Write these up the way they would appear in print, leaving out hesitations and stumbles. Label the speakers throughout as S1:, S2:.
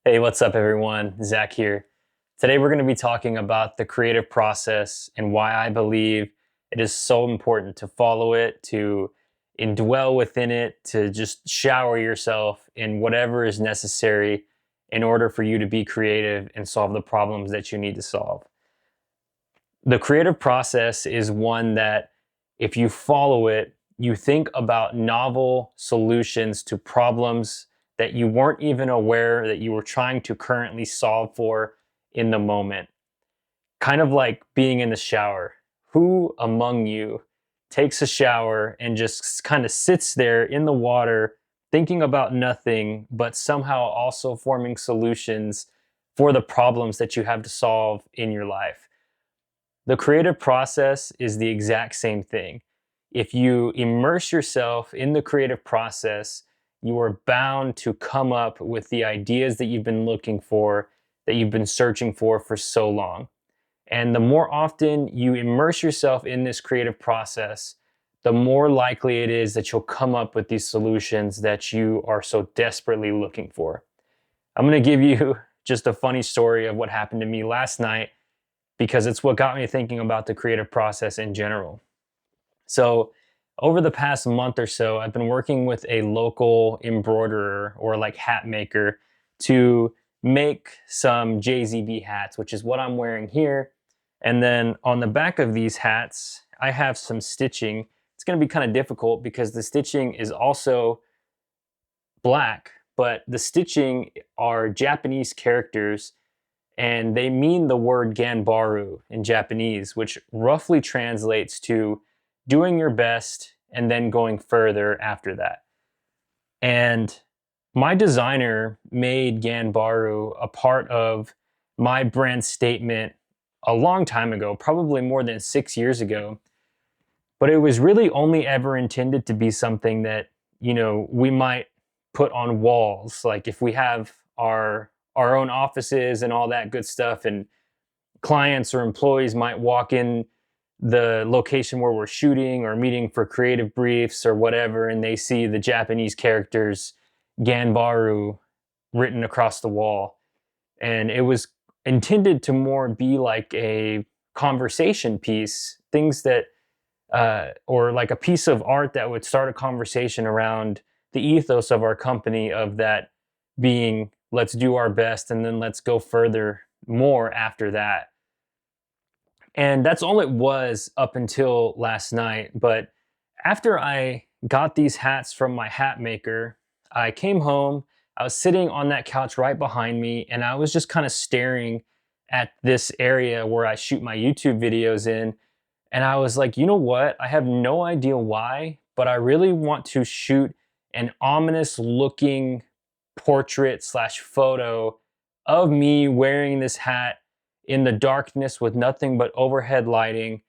S1: Hey, what's up, everyone? Zach here. Today, we're going to be talking about the creative process and why I believe it is so important to follow it, to indwell within it, to just shower yourself in whatever is necessary in order for you to be creative and solve the problems that you need to solve. The creative process is one that, if you follow it, you think about novel solutions to problems that you weren't even aware that you were trying to currently solve for in the moment. Kind of like being in the shower. Who among you takes a shower and just kind of sits there in the water thinking about nothing, but somehow also forming solutions for the problems that you have to solve in your life? The creative process is the exact same thing. If you immerse yourself in the creative process, you are bound to come up with the ideas that you've been looking for, that you've been searching for so long. And the more often you immerse yourself in this creative process, the more likely it is that you'll come up with these solutions that you are so desperately looking for. I'm going to give you just a funny story of what happened to me last night because it's what got me thinking about the creative process in general. So, over the past month or so, I've been working with a local embroiderer or like hat maker to make some JZB hats, which is what I'm wearing here. And then on the back of these hats, I have some stitching. It's going to be kind of difficult because the stitching is also black, but the stitching are Japanese characters and they mean the word ganbaru in Japanese, which roughly translates to doing your best and then going further after that. And my designer made ganbaru a part of my brand statement a long time ago, probably more than 6 years ago. But it was really only ever intended to be something that, we might put on walls. Like if we have our own offices and all that good stuff, and clients or employees might walk in the location where we're shooting or meeting for creative briefs or whatever, and they see the Japanese characters Ganbaru written across the wall. And it was intended to more be like a conversation piece, things that, or like a piece of art that would start a conversation around the ethos of our company, of that being let's do our best and then let's go further more after that. And that's all it was up until last night. But after I got these hats from my hat maker, I came home. I was sitting on that couch right behind me, and I was just kind of staring at this area where I shoot my YouTube videos in. And I was like, you know what? I have no idea why, but I really want to shoot an ominous looking portrait slash photo of me wearing this hat in the darkness with nothing but overhead lighting.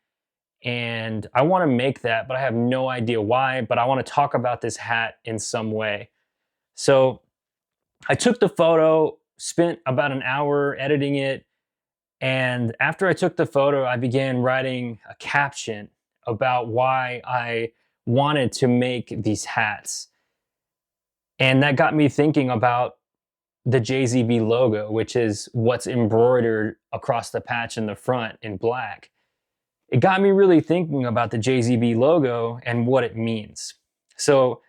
S1: And I want to make that, but I have no idea why, but I want to talk about this hat in some way. So I took the photo, spent about an hour editing it. And after I took the photo, I began writing a caption about why I wanted to make these hats. And that got me thinking about the JZB logo, which is what's embroidered across the patch in the front in black. It got me really thinking about the JZB logo and what it means. So,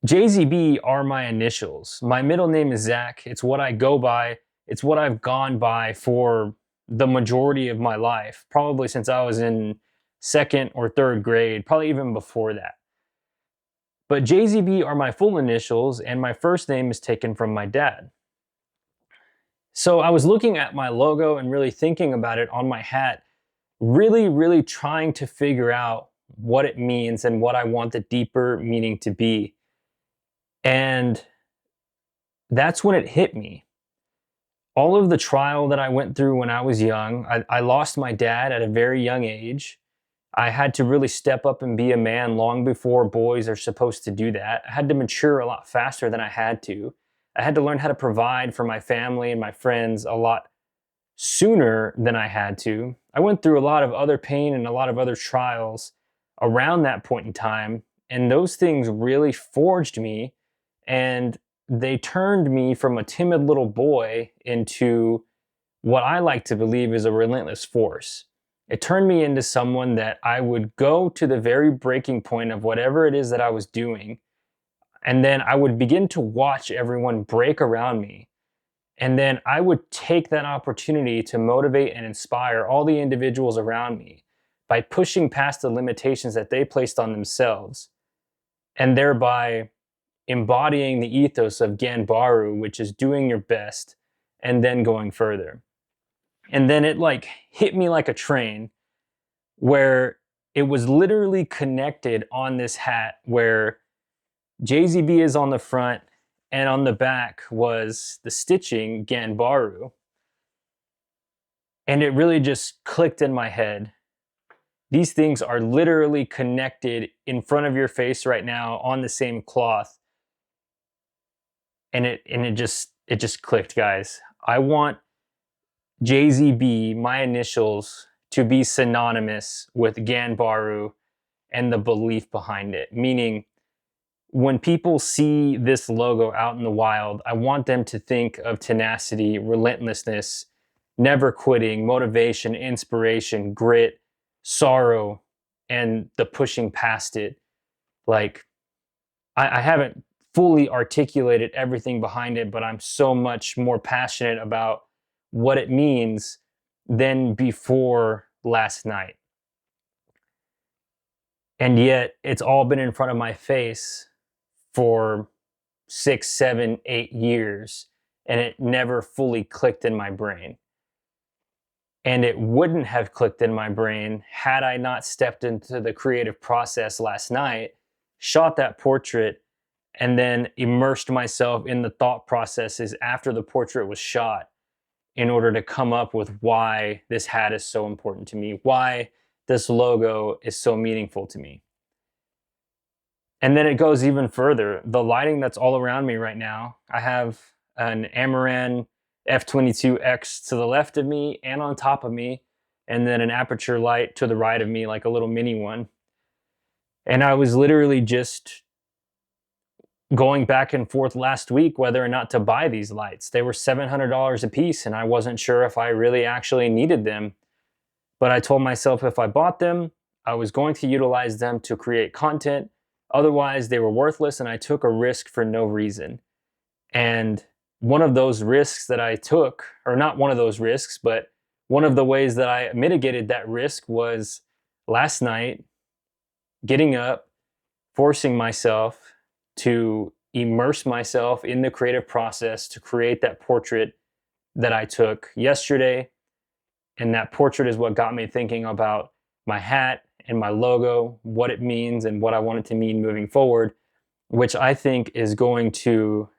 S1: JZB are my initials. My middle name is Zach. It's what I go by. It's what I've gone by for the majority of my life, probably since I was in second or third grade, probably even before that. But JZB are my full initials, and my first name is taken from my dad. So I was looking at my logo and really thinking about it on my hat, really, really trying to figure out what it means and what I want the deeper meaning to be. And that's when it hit me. All of the trial that I went through when I was young, I lost my dad at a very young age. I had to really step up and be a man long before boys are supposed to do that. I had to mature a lot faster than I had to. I had to learn how to provide for my family and my friends a lot sooner than I had to. I went through a lot of other pain and a lot of other trials around that point in time, and those things really forged me and they turned me from a timid little boy into what I like to believe is a relentless force. It turned me into someone that I would go to the very breaking point of whatever it is that I was doing. And then I would begin to watch everyone break around me. And then I would take that opportunity to motivate and inspire all the individuals around me by pushing past the limitations that they placed on themselves, and thereby embodying the ethos of Ganbaru, which is doing your best and then going further. And then it like hit me like a train, where it was literally connected on this hat, where JZB is on the front and on the back was the stitching Ganbaru. And it really just clicked in my head. These things are literally connected in front of your face right now on the same cloth. And it just clicked, guys. I want JZB, my initials, to be synonymous with Ganbaru and the belief behind it. Meaning, when people see this logo out in the wild, I want them to think of tenacity, relentlessness, never quitting, motivation, inspiration, grit, sorrow, and the pushing past it. Like, I haven't fully articulated everything behind it, but I'm so much more passionate about what it means than before last night. And yet, it's all been in front of my face for 6, 7, 8 years, and it never fully clicked in my brain. And it wouldn't have clicked in my brain had I not stepped into the creative process last night, shot that portrait, and then immersed myself in the thought processes after the portrait was shot in order to come up with why this hat is so important to me, why this logo is so meaningful to me. And then it goes even further. The lighting that's all around me right now, I have an Amaran F22X to the left of me and on top of me, and then an aperture light to the right of me, like a little mini one. And I was literally just going back and forth last week whether or not to buy these lights. They were $700 a piece, and I wasn't sure if I really actually needed them. But I told myself if I bought them, I was going to utilize them to create content. Otherwise, they were worthless, and I took a risk for no reason. And one of those risks that I took, or not one of those risks, but one of the ways that I mitigated that risk was last night getting up, forcing myself to immerse myself in the creative process to create that portrait that I took yesterday. And that portrait is what got me thinking about my hat and my logo, what it means and what I want it to mean moving forward, which I think is going to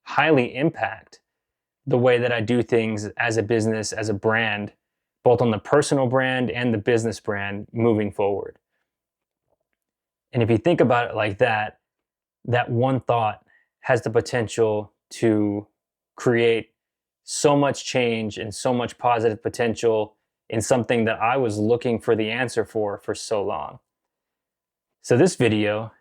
S1: highly impact the way that I do things as a business, as a brand, both on the personal brand and the business brand moving forward. And if you think about it like that, that one thought has the potential to create so much change and so much positive potential in something that I was looking for the answer for so long. So this video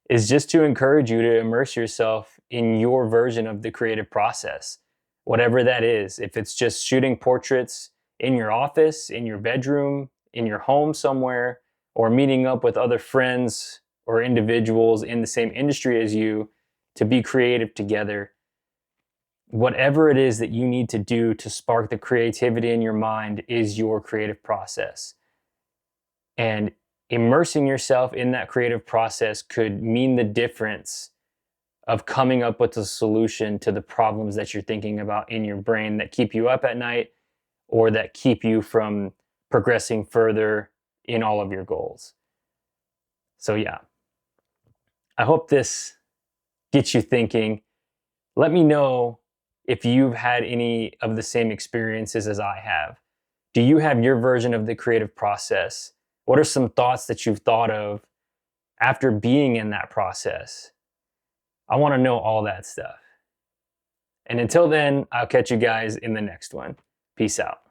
S1: is just to encourage you to immerse yourself in your version of the creative process, whatever that is. If it's just shooting portraits in your office, in your bedroom, in your home somewhere, or meeting up with other friends or individuals in the same industry as you to be creative together. Whatever it is that you need to do to spark the creativity in your mind is your creative process. And immersing yourself in that creative process could mean the difference of coming up with a solution to the problems that you're thinking about in your brain that keep you up at night or that keep you from progressing further in all of your goals. So yeah, I hope this gets you thinking. Let me know if you've had any of the same experiences as I have. Do you have your version of the creative process? What are some thoughts that you've thought of after being in that process? I want to know all that stuff. And until then, I'll catch you guys in the next one. Peace out.